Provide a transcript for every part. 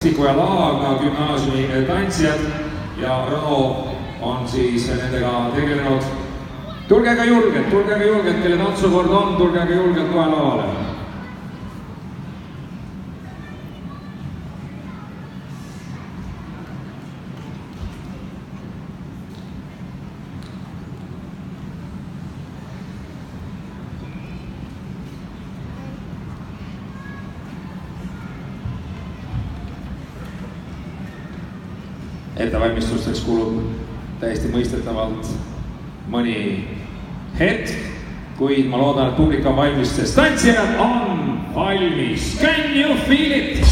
Siku ja Laagna gümnaasiumi tantsijad ja Rao on siis nendega tegelenud. Tulge ka julgelt, kelle tantsukord on, tulge ka julgelt kohe lavale. Ettevalmistusteks kulub täiesti mõistetavalt mõni hetk, kuid ma loodan, et publik on valmis, sest tantsijad on valmis. Can you feel it?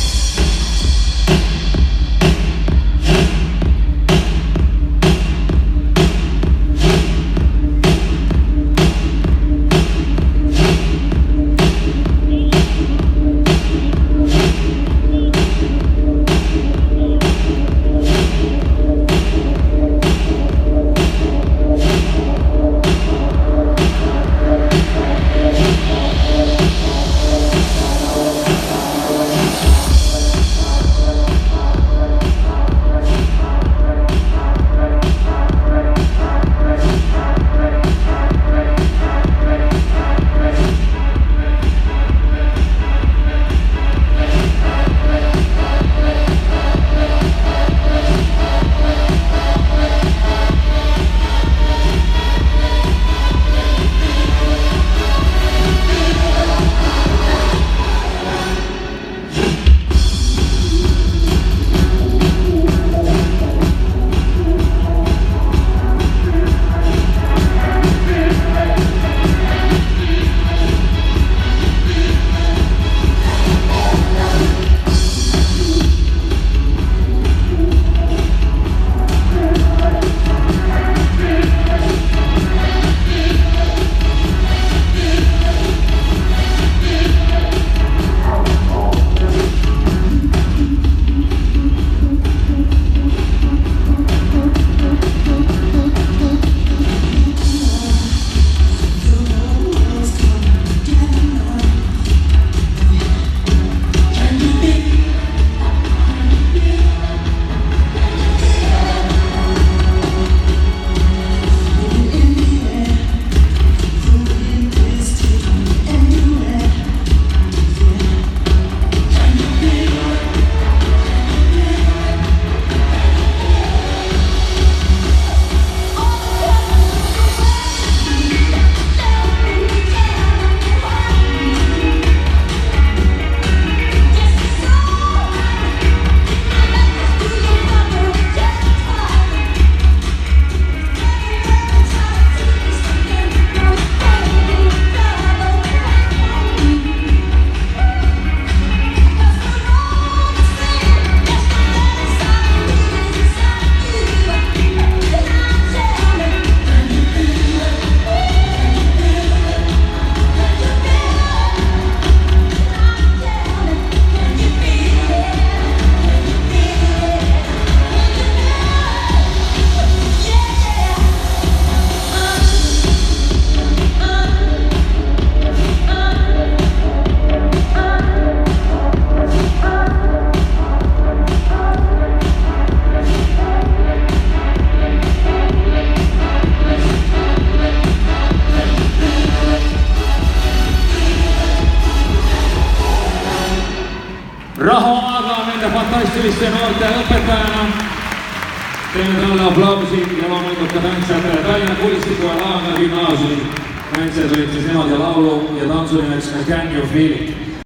Raho Aaga nende fantastiliste noorte õpetajana. Teeme talle aplausid ja loomulikult ka tantsijatele. Tallinna Siku ja Laagna gümnaasiumi tantsijad olid siis nemad ja laulu ja tantsu nimeks Can You Feel It?